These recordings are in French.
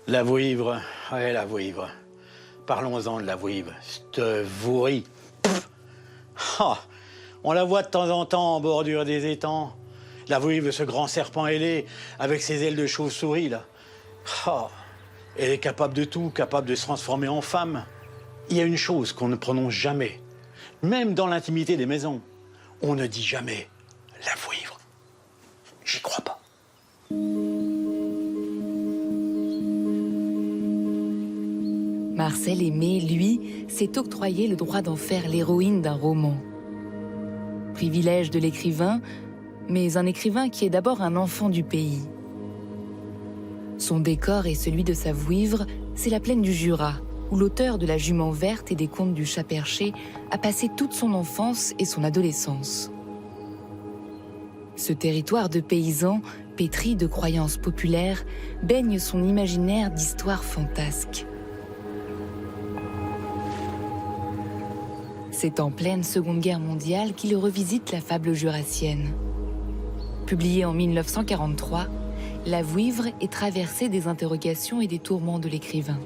La vouivre, ouais, la vouivre. Parlons-en de la vouivre. Cette vourie. Ah, on la voit de temps en temps en bordure des étangs. La vouivre, ce grand serpent ailé, avec ses ailes de chauve-souris, là. Ah, elle est capable de tout, capable de se transformer en femme. Il y a une chose qu'on ne prononce jamais, même dans l'intimité des maisons. On ne dit jamais la vouivre. J'y crois pas. Marcel Aimé, lui, s'est octroyé le droit d'en faire l'héroïne d'un roman. Privilège de l'écrivain, mais un écrivain qui est d'abord un enfant du pays. Son décor et celui de sa vouivre, c'est la plaine du Jura, où l'auteur de La Jument verte et des Contes du Chat perché a passé toute son enfance et son adolescence. Ce territoire de paysans, pétri de croyances populaires, baigne son imaginaire d'histoires fantasques. C'est en pleine Seconde Guerre mondiale qu'il revisite la fable jurassienne. Publiée en 1943, La Vouivre est traversée des interrogations et des tourments de l'écrivain.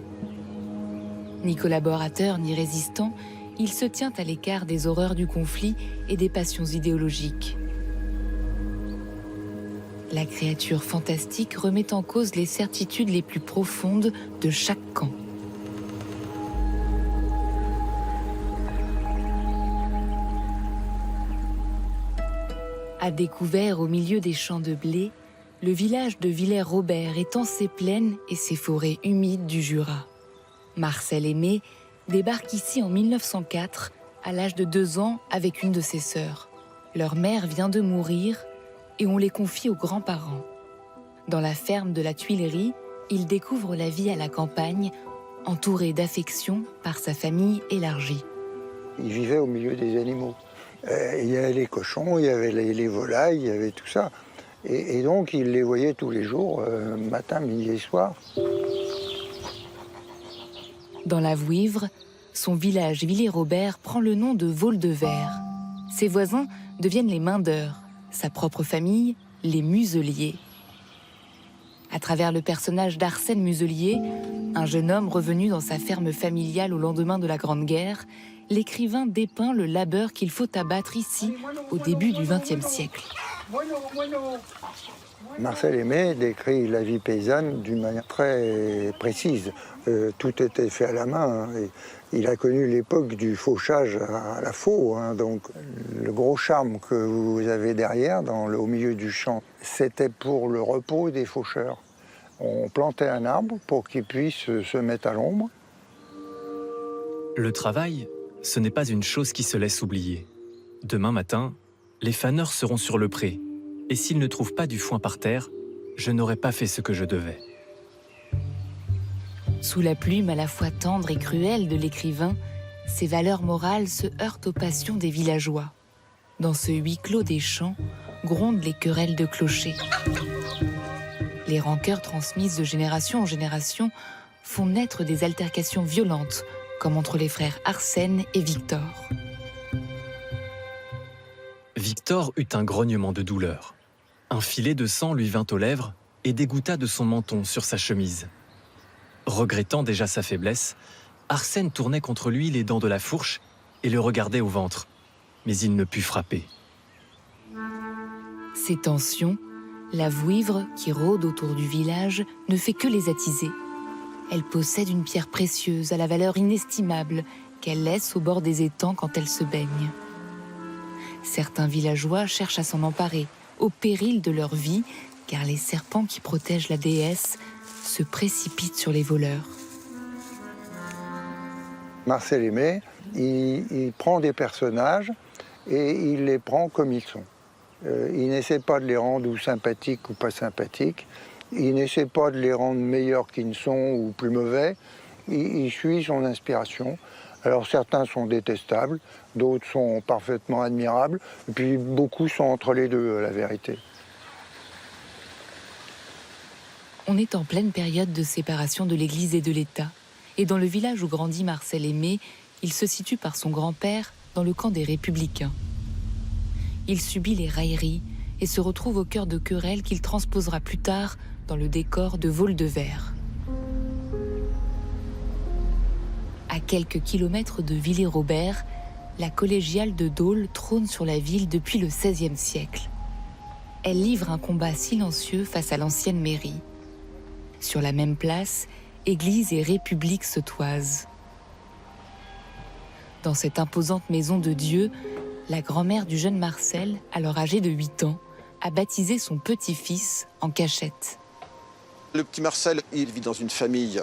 Ni collaborateur ni résistant, il se tient à l'écart des horreurs du conflit et des passions idéologiques. La créature fantastique remet en cause les certitudes les plus profondes de chaque camp. À découvert au milieu des champs de blé, le village de Villers-Robert étend ses plaines et ses forêts humides du Jura. Marcel Aimé débarque ici en 1904, à l'âge de 2 ans, avec une de ses sœurs. Leur mère vient de mourir et on les confie aux grands-parents. Dans la ferme de la Tuilerie, il découvre la vie à la campagne, entouré d'affection par sa famille élargie. Il vivait au milieu des animaux. Il y avait les cochons, il y avait les volailles, il y avait tout ça. Et donc, il les voyait tous les jours, matin, midi et soir. Dans la Vouivre, son village Villers-Robert prend le nom de Vaulx-de-Vert. Ses voisins deviennent les Mindeurs, sa propre famille, les Museliers. À travers le personnage d'Arsène Muselier, un jeune homme revenu dans sa ferme familiale au lendemain de la Grande Guerre, l'écrivain dépeint le labeur qu'il faut abattre ici, au début du XXe siècle. Marcel Aimé décrit la vie paysanne d'une manière très précise. Tout était fait à la main. Et il a connu l'époque du fauchage à la faux. Donc le gros charme que vous avez derrière, au milieu du champ, c'était pour le repos des faucheurs. On plantait un arbre pour qu'il puisse se mettre à l'ombre. Le travail, ce n'est pas une chose qui se laisse oublier. Demain matin, les faneurs seront sur le pré. Et s'ils ne trouvent pas du foin par terre, je n'aurai pas fait ce que je devais. Sous la plume à la fois tendre et cruelle de l'écrivain, ses valeurs morales se heurtent aux passions des villageois. Dans ce huis clos des champs, grondent les querelles de clochers. Les rancœurs transmises de génération en génération font naître des altercations violentes, comme entre les frères Arsène et Victor. Victor eut un grognement de douleur. Un filet de sang lui vint aux lèvres et dégoûta de son menton sur sa chemise. Regrettant déjà sa faiblesse, Arsène tournait contre lui les dents de la fourche et le regardait au ventre, mais il ne put frapper. Ces tensions, la vouivre qui rôde autour du village ne fait que les attiser. Elle possède une pierre précieuse à la valeur inestimable qu'elle laisse au bord des étangs quand elle se baigne. Certains villageois cherchent à s'en emparer, au péril de leur vie, car les serpents qui protègent la déesse se précipitent sur les voleurs. Marcel Aimé, il prend des personnages et il les prend comme ils sont. Il n'essaie pas de les rendre ou sympathiques ou pas sympathiques. Il n'essaie pas de les rendre meilleurs qu'ils ne sont ou plus mauvais. Il suit son inspiration. Alors certains sont détestables, d'autres sont parfaitement admirables, et puis beaucoup sont entre les deux, la vérité. On est en pleine période de séparation de l'Église et de l'État. Et dans le village où grandit Marcel Aimé, il se situe par son grand-père dans le camp des Républicains. Il subit les railleries et se retrouve au cœur de querelles qu'il transposera plus tard dans le décor de Vaulx-de-Vert. À quelques kilomètres de Villers-Robert, la collégiale de Dole trône sur la ville depuis le XVIe siècle. Elle livre un combat silencieux face à l'ancienne mairie. Sur la même place, Église et République se toisent. Dans cette imposante maison de Dieu, la grand-mère du jeune Marcel, alors âgé de 8 ans, a baptisé son petit-fils en cachette. Le petit Marcel, il vit dans une famille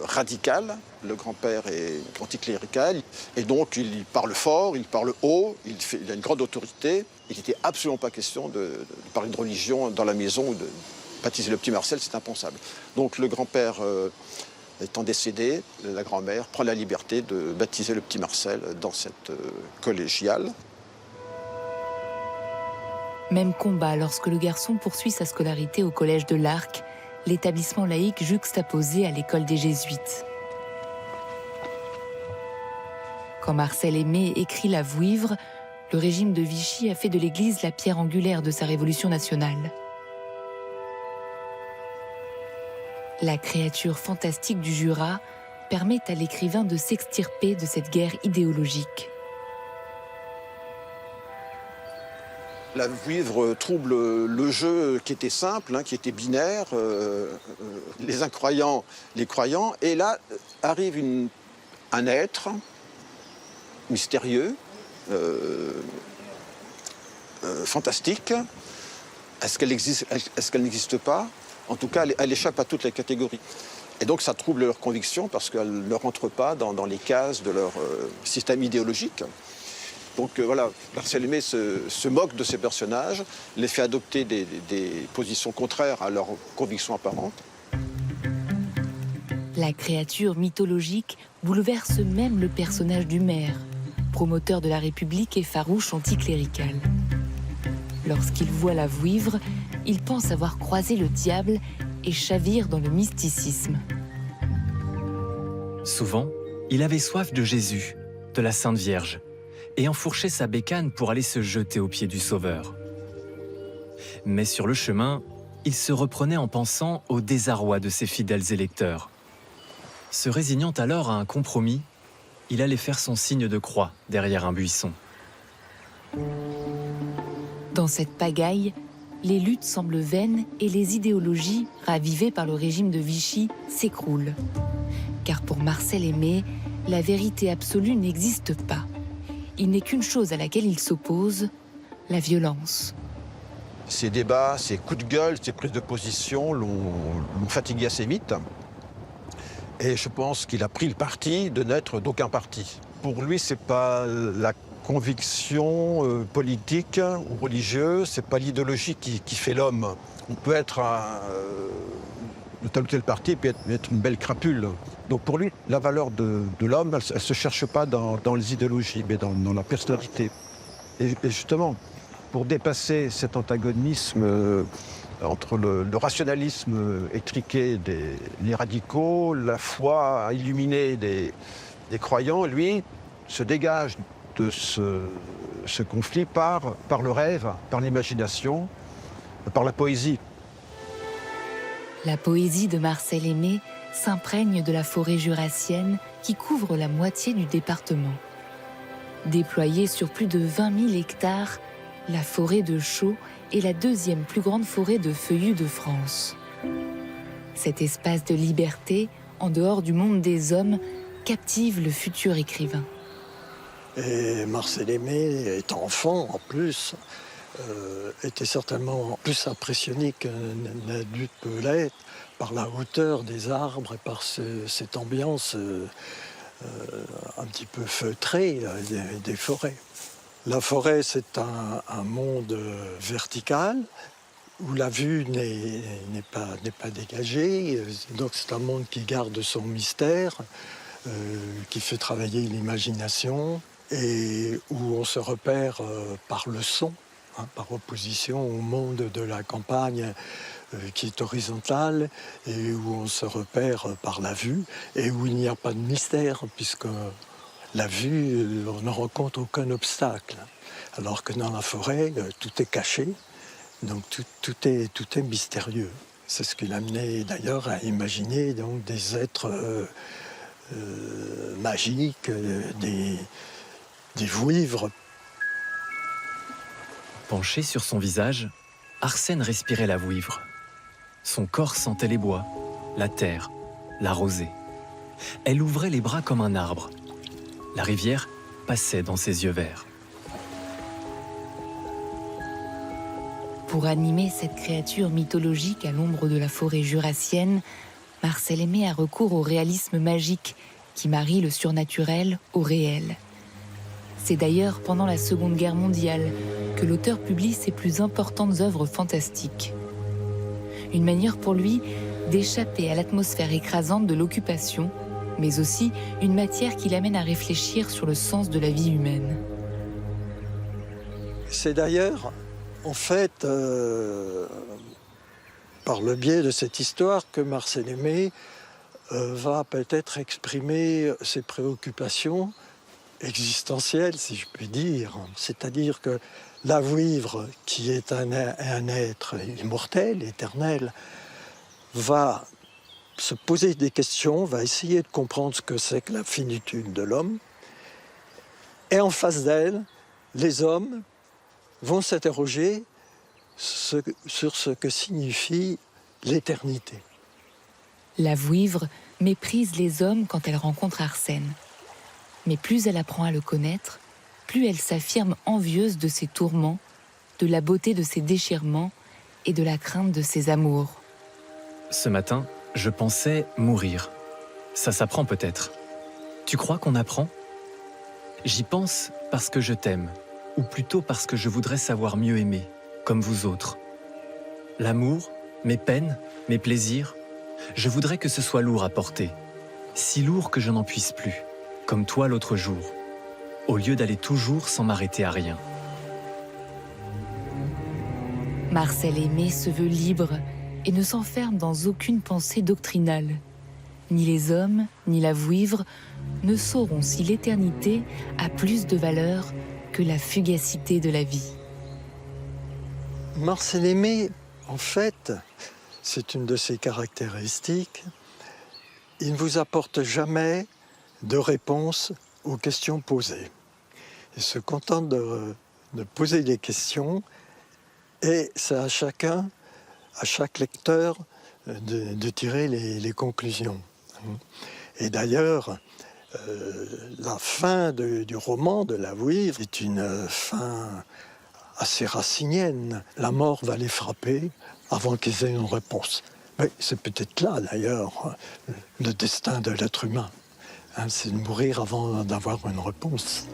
radicale. Le grand-père est anticlérical et donc il parle fort, il parle haut, il a une grande autorité. Il n'était absolument pas question de parler de religion dans la maison ou de baptiser le petit Marcel, c'est impensable. Donc le grand-père étant décédé, la grand-mère prend la liberté de baptiser le petit Marcel dans cette collégiale. Même combat lorsque le garçon poursuit sa scolarité au collège de l'Arc, l'établissement laïque juxtaposé à l'école des Jésuites. Quand Marcel Aimé écrit La Vouivre, le régime de Vichy a fait de l'Église la pierre angulaire de sa révolution nationale. La créature fantastique du Jura permet à l'écrivain de s'extirper de cette guerre idéologique. La Vouivre trouble le jeu qui était simple, qui était binaire, les incroyants, les croyants. Et là arrive un être mystérieux, fantastique. Est-ce qu'elle existe, est-ce qu'elle n'existe pas? En tout cas, elle échappe à toutes les catégories. Et donc ça trouble leurs convictions parce qu'elle ne rentre pas dans les cases de leur système idéologique. Donc voilà, Marcel Aimé se moque de ces personnages, les fait adopter des positions contraires à leurs convictions apparentes. La créature mythologique bouleverse même le personnage du maire, promoteur de la République et farouche anticlérical. Lorsqu'il voit la Vouivre, il pense avoir croisé le diable et chavire dans le mysticisme. Souvent, il avait soif de Jésus, de la Sainte Vierge, et enfourchait sa bécane pour aller se jeter aux pieds du Sauveur. Mais sur le chemin, il se reprenait en pensant au désarroi de ses fidèles électeurs. Se résignant alors à un compromis, il allait faire son signe de croix derrière un buisson. Dans cette pagaille, les luttes semblent vaines et les idéologies, ravivées par le régime de Vichy, s'écroulent. Car pour Marcel Aimé, la vérité absolue n'existe pas. Il n'est qu'une chose à laquelle il s'oppose, la violence. Ces débats, ces coups de gueule, ces prises de position l'ont fatigué assez vite. Et je pense qu'il a pris le parti de n'être d'aucun parti. Pour lui, c'est pas la conviction politique ou religieuse, c'est pas l'idéologie qui fait l'homme. On peut être de tel ou tel parti, peut être une belle crapule. Donc pour lui, la valeur de l'homme, elle ne se cherche pas dans les idéologies, mais dans la personnalité. Et justement, pour dépasser cet antagonisme entre le rationalisme étriqué des radicaux, la foi illuminée des croyants, lui se dégage de ce conflit par le rêve, par l'imagination, par la poésie. La poésie de Marcel Aimé s'imprègne de la forêt jurassienne qui couvre la moitié du département. Déployée sur plus de 20 000 hectares, la forêt de Chaux est la deuxième plus grande forêt de feuillus de France. Cet espace de liberté, en dehors du monde des hommes, captive le futur écrivain. Et Marcel Aimé, étant enfant en plus, était certainement plus impressionné qu'un adulte peut l'être par la hauteur des arbres et par cette ambiance un petit peu feutrée des forêts. La forêt, c'est un monde vertical où la vue n'est pas dégagée. Donc c'est un monde qui garde son mystère, qui fait travailler l'imagination et où on se repère par le son, par opposition au monde de la campagne qui est horizontal et où on se repère par la vue et où il n'y a pas de mystère puisque la vue, on ne rencontre aucun obstacle. Alors que dans la forêt, tout est caché, donc tout est mystérieux. C'est ce qui l'a amené d'ailleurs à imaginer donc, des êtres magiques, des vouivres. Penché sur son visage, Arsène respirait la vouivre. Son corps sentait les bois, la terre, la rosée. Elle ouvrait les bras comme un arbre. La rivière passait dans ses yeux verts. Pour animer cette créature mythologique à l'ombre de la forêt jurassienne, Marcel Aimé a recours au réalisme magique qui marie le surnaturel au réel. C'est d'ailleurs pendant la Seconde Guerre mondiale que l'auteur publie ses plus importantes œuvres fantastiques. Une manière pour lui d'échapper à l'atmosphère écrasante de l'occupation, mais aussi une matière qui l'amène à réfléchir sur le sens de la vie humaine. C'est d'ailleurs, en fait, par le biais de cette histoire que Marcel Aimé va peut-être exprimer ses préoccupations existentielles, si je puis dire. C'est-à-dire que la vouivre, qui est un être immortel, éternel, va se poser des questions, va essayer de comprendre ce que c'est que la finitude de l'homme. Et en face d'elle, les hommes vont s'interroger sur ce que signifie l'éternité. La vouivre méprise les hommes quand elle rencontre Arsène. Mais plus elle apprend à le connaître, plus elle s'affirme envieuse de ses tourments, de la beauté de ses déchirements et de la crainte de ses amours. Ce matin, je pensais mourir. Ça s'apprend peut-être. Tu crois qu'on apprend ? J'y pense parce que je t'aime, ou plutôt parce que je voudrais savoir mieux aimer, comme vous autres. L'amour, mes peines, mes plaisirs, je voudrais que ce soit lourd à porter, si lourd que je n'en puisse plus, comme toi l'autre jour, au lieu d'aller toujours sans m'arrêter à rien. Marcel Aimé se veut libre et ne s'enferme dans aucune pensée doctrinale. Ni les hommes, ni la vouivre ne sauront si l'éternité a plus de valeur que la fugacité de la vie. Marcel Aimé, en fait, c'est une de ses caractéristiques. Il ne vous apporte jamais de réponse aux questions posées. Il se contente de poser des questions et c'est à chaque lecteur, de tirer les conclusions. Et d'ailleurs, la fin du roman de la vouivre est une fin assez racinienne. La mort va les frapper avant qu'ils aient une réponse. Mais c'est peut-être là, d'ailleurs, le destin de l'être humain. C'est de mourir avant d'avoir une réponse.